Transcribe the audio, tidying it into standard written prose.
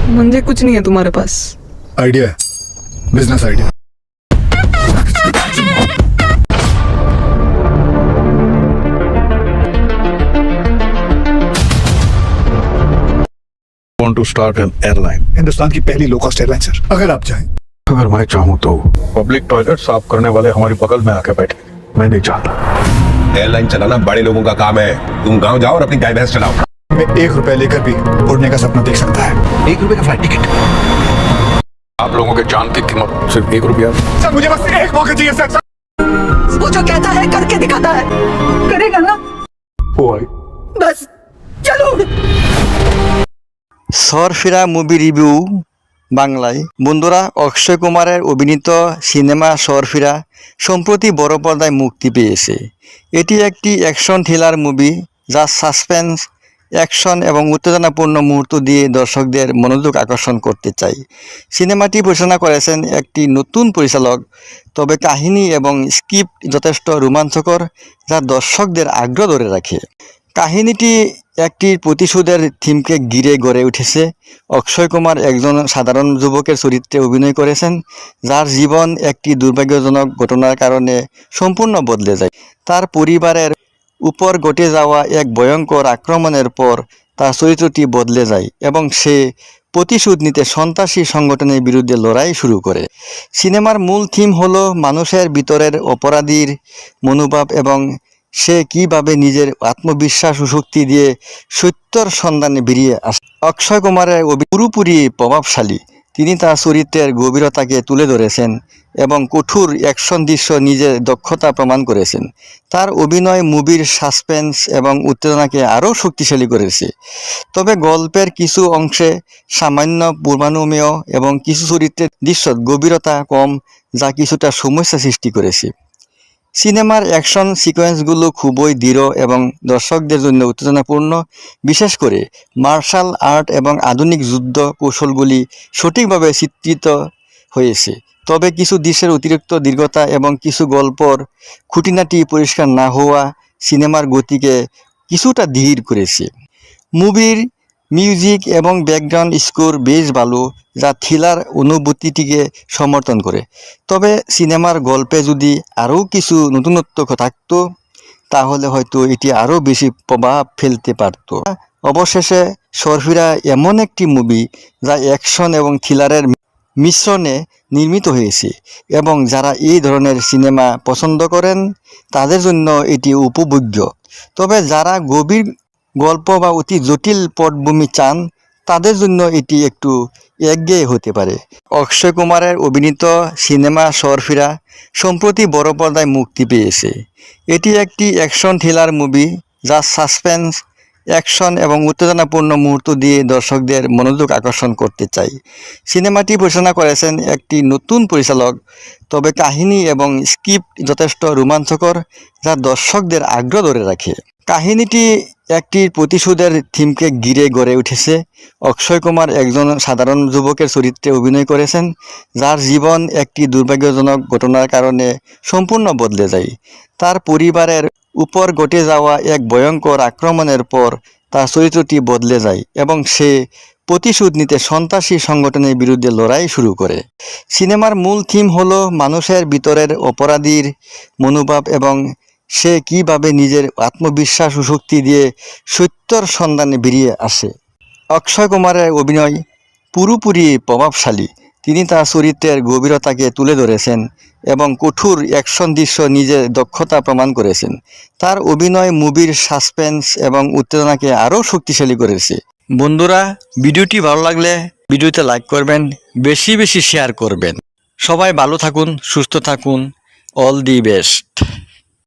मुझे कुछ नहीं है तुम्हारे पास। आइडिया है, business idea. Want to start an airline? Hindustan की पहली लो कॉस्ट एयरलाइन सर, अगर आप चाहें। अगर मैं चाहूँ तो पब्लिक टॉयलेट साफ करने वाले हमारी बगल में आके बैठे, मैं नहीं चाहता। एयरलाइन चलाना बड़े लोगों का काम है। तुम गांव जाओ और अपनी गाय भैंस चलाओ। मैं 1 रुपया लेकर भी उड़ने का सपना देख सकता है। 1 रुपए का फ्लाइट टिकट। आप लोगों के जान की कीमत सिर्फ 1 रुपया। सर मुझे बस एक मौका चाहिए सर। वो जो कहता है करके दिखाता है, करेगा ना? बस चलो। সরফিরা মুভি রিভিউ বাংলায়। বন্ধুরা, অক্ষয় কুমারের অভিনীত সিনেমা সরফিরা সম্প্রতি বড় পর্দায় মুক্তি পেয়েছে। এটি একটি অ্যাকশন থ্রিলার মুভি যা সাসপেন্স, অ্যাকশন এবং উত্তেজনাপূর্ণ মুহূর্ত দিয়ে দর্শকদের মনোযোগ আকর্ষণ করতে চায়। সিনেমাটি পরিচালনা করেছেন একটি নতুন পরিচালক, তবে কাহিনী এবং স্ক্রিপ্ট যথেষ্ট রোমাঞ্চকর যা দর্শকদের আগ্রহ ধরে রাখে। কাহিনীটি একটি প্রতিশোধের থিমকে ঘিরে গড়ে উঠেছে। অক্ষয় কুমার একজন সাধারণ যুবকের চরিত্রে অভিনয় করেছেন, যার জীবন একটি দুর্ভাগ্যজনক ঘটনার কারণে সম্পূর্ণ বদলে যায়। তার পরিবারের উপর ঘটে যাওয়া এক ভয়ঙ্কর আক্রমণের পর তার চরিত্রটি বদলে যায় এবং সে প্রতিশোধ নিতে সন্ত্রাসী সংগঠনের বিরুদ্ধে লড়াই শুরু করে। সিনেমার মূল থিম হলো মানুষের ভিতরের অপরাধীর মনোভাব এবং সে কিভাবে নিজের আত্মবিশ্বাস ও শক্তি দিয়ে সত্যর সন্ধানে বেরিয়ে আসে। অক্ষয় কুমারের পুরোপুরি প্রভাবশালী। তিনি তার চরিত্রের গভীরতাকে তুলে ধরেছেন এবং কঠোর অ্যাকশন দৃশ্য নিজের দক্ষতা প্রমাণ করেছেন। তার অভিনয় মুভির সাসপেন্স এবং উত্তেজনাকে আরও শক্তিশালী করেছে। তবে গল্পের কিছু অংশে সামান্য পূর্বানুমেয় এবং কিছু চরিত্রের দৃশ্যর গভীরতা কম, যা কিছুটা সমস্যা সৃষ্টি করেছে। সিনেমার অ্যাকশন সিকোয়েন্সগুলো খুবই দৃঢ় এবং দর্শকদের জন্য উত্তেজনাপূর্ণ, বিশেষ করে মার্শাল আর্ট এবং আধুনিক যুদ্ধ কৌশলগুলি সঠিকভাবে চিত্রিত হয়েছে। তবে কিছু দৃশ্যের অতিরিক্ত দীর্ঘতা এবং কিছু গল্পর খুঁটিনাটি পরিষ্কার না হওয়া সিনেমার গতিকে কিছুটা ধীর করেছে। মুভির মিউজিক এবং ব্যাকগ্রাউন্ড স্কোর বেশ ভালো, যা থ্রিলার অনুভূতিটিকে সমর্থন করে। তবে সিনেমার গল্পে যদি আরও কিছু নতুনত্ব থাকতো তাহলে হয়তো এটি আরও বেশি প্রভাব ফেলতে পারত। অবশেষে সরফিরা এমন একটি মুভি যা অ্যাকশন এবং থ্রিলারের মিশ্রণে নির্মিত হয়েছে এবং যারা এই ধরনের সিনেমা পছন্দ করেন তাদের জন্য এটি উপভোগ্য। তবে যারা গভীর গল্প বা অতি জটিল পটভূমি চান তাদের জন্য এটি একটু একঘেয়ে হতে পারে। অক্ষয় কুমারের অভিনীত সিনেমা সরফিরা সম্প্রতি বড় পর্দায় মুক্তি পেয়েছে। এটি একটি অ্যাকশন থ্রিলার মুভি যা সাসপেন্স, অ্যাকশন এবং উত্তেজনাপূর্ণ মুহূর্ত দিয়ে দর্শকদের মনোযোগ আকর্ষণ করতে চায়। সিনেমাটি পরিচালনা করেছেন একটি নতুন পরিচালক, তবে কাহিনী এবং স্ক্রিপ্ট যথেষ্ট রোমাঞ্চকর যা দর্শকদের আগ্রহ ধরে রাখে। কাহিনীটি একটি প্রতিশোধের থিমকে ঘিরে গড়ে উঠেছে। অক্ষয় কুমার একজন সাধারণ যুবকের চরিত্রে অভিনয় করেছেন, যার জীবন একটি দুর্ভাগ্যজনক ঘটনার কারণে সম্পূর্ণ বদলে যায়। তার পরিবারের উপর ঘটে যাওয়া এক ভয়ঙ্কর আক্রমণের পর তার চরিত্রটি বদলে যায় এবং সে প্রতিশোধ নিতে সন্ত্রাসী সংগঠনের বিরুদ্ধে লড়াই শুরু করে। সিনেমার মূল থিম হলো মানুষের ভিতরের অপরাধীর মনোভাব এবং সে কিভাবে নিজের আত্মবিশ্বাস ও শক্তি দিয়ে সত্যর সন্ধানে বেরিয়ে আসে। অক্ষয় কুমারের অভিনয় পুরোপুরি প্রভাবশালী। তিনি তার চরিত্রের গভীরতাকে তুলে ধরেছেন এবং কঠোর অ্যাকশন দৃশ্য নিজের দক্ষতা প্রমাণ করেছেন। তার অভিনয় মুভির সাসপেন্স এবং উত্তেজনাকে আরও শক্তিশালী করেছে। বন্ধুরা, ভিডিওটি ভালো লাগলে ভিডিওতে লাইক করবেন, বেশি বেশি শেয়ার করবেন। সবাই ভালো থাকুন, সুস্থ থাকুন। All the best.